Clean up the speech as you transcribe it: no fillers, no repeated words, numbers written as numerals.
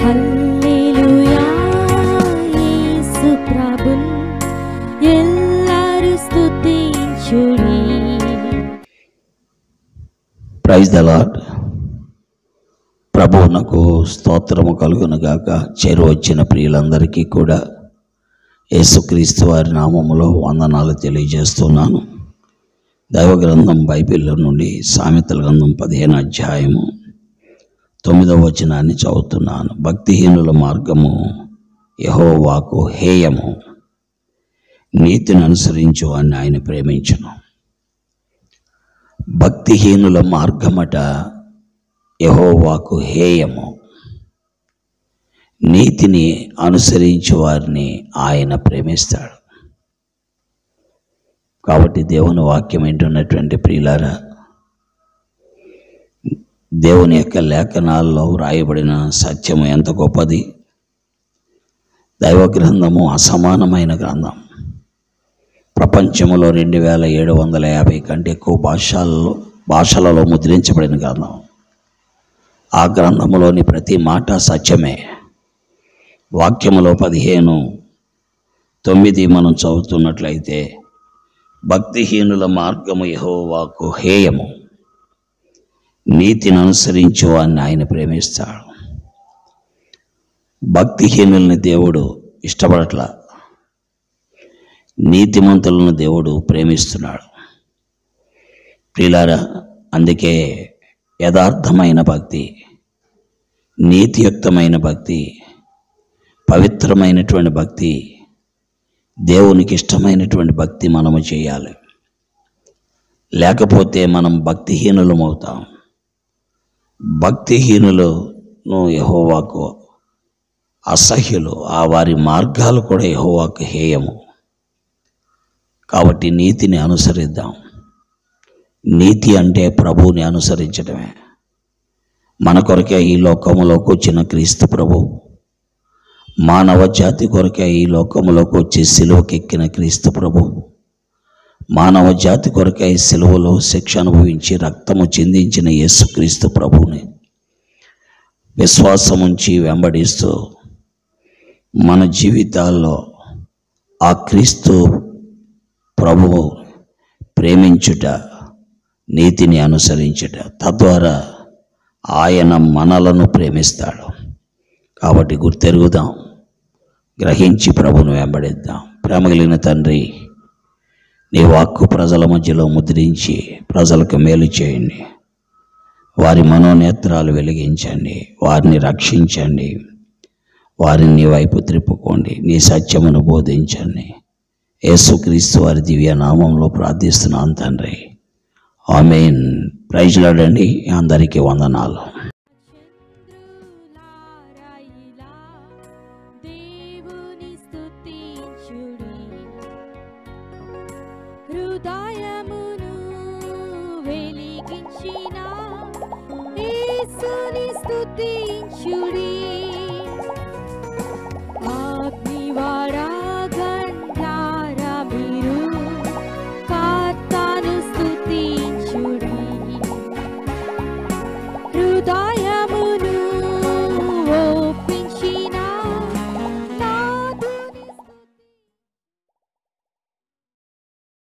హల్లెలూయా యేసు ప్రభున్ ఎల్లరు స్తుతించుడి. Praise the lord. ప్రభువునకు స్తోత్రము కలుగును గాక. చేరువచ్చిన ప్రియులందరికీ కూడా యేసుక్రీస్తు వారి నామములో వందనాలు తెలియజేస్తున్నాను. దైవ గ్రంథం బైబిల్లో నుండి సామెతల గ్రంథం 15వ అధ్యాయము 9వ వచనాన్ని చదువుతున్నాను. భక్తిహీనుల మార్గము యెహోవాకు హేయము, నీతిని అనుసరించు అని ఆయన ప్రేమించును. భక్తిహీనుల మార్గమట యెహోవాకు హేయము, నీతిని అనుసరించే వారిని ఆయన ప్రేమిస్తాడు. కాబట్టి దేవుని వాక్యం వింటున్నటువంటి ప్రియులారా, దేవుని యొక్క లేఖనాల్లో వ్రాయబడిన సత్యము ఎంత గొప్పది. దైవ గ్రంథము అసమానమైన గ్రంథం. ప్రపంచంలో 2750 కంటే ఎక్కువ భాషలలో ముద్రించబడిన గ్రంథం. ఆ గ్రంథములోని ప్రతి మాట సత్యమే. వాక్యములో 15:9 మనం చదువుతున్నట్లయితే, భక్తిహీనుల మార్గము యెహోవాకు హేయము, నీతిని అనుసరించు అని ఆయన ప్రేమిస్తాడు. భక్తిహీనుల్ని దేవుడు ఇష్టపడట్లా, నీతిమంతులను దేవుడు ప్రేమిస్తున్నాడు. ప్రియులారా, అందుకే యథార్థమైన భక్తి, నీతియుక్తమైన భక్తి, పవిత్రమైనటువంటి భక్తి, దేవునికి ఇష్టమైనటువంటి భక్తి మనము చేయాలి. లేకపోతే మనం భక్తిహీనులం అవుతాం. భక్తిహీనులను యెహోవాకు అసహ్యులు, ఆ వారి మార్గాలు కూడా యెహోవాకు హేయము. కాబట్టి నీతిని అనుసరిద్దాం. నీతి అంటే ప్రభువుని అనుసరించడమే. మన కొరకే ఈ లోకములోకి వచ్చిన క్రీస్తు ప్రభు, మానవ జాతి కొరకే ఈ లోకములోకి వచ్చి సిలువకెక్కిన క్రీస్తు ప్రభు, మానవ జాతి కొరకై సిలువలో శిక్ష అనుభవించి రక్తము చిందించిన యేసుక్రీస్తు ప్రభువుని విశ్వాసముంచి వెంబడిస్తూ మన జీవితాల్లో ఆ క్రీస్తు ప్రభువు ప్రేమించుట, నీతిని అనుసరించుట, తద్వారా ఆయన మనలను ప్రేమిస్తాడు. కాబట్టి గుర్తెరుగుదాం, గ్రహించి ప్రభువును వెంబడిద్దాం. ప్రేమ కలిగిన తండ్రి, నీ వాక్కు ప్రజల మధ్యలో ముద్రించి ప్రజలకు మేలు చేయండి. వారి మనోనేత్రాలు వెలిగించండి, వారిని రక్షించండి, వారిని నీ వైపు త్రిప్పుకోండి, నీ సత్యమును బోధించండి. యేసుక్రీస్తు వారి దివ్య నామంలో ప్రార్థిస్తున్నాను తండ్రి, ఆమేన్. ప్రైజ్ లార్డ్ అండి. అందరికీ వందనాలు. దేవుని స్తుతించుడి, హృదయమును వెలిగించిన యేసుని స్తుతించుడి.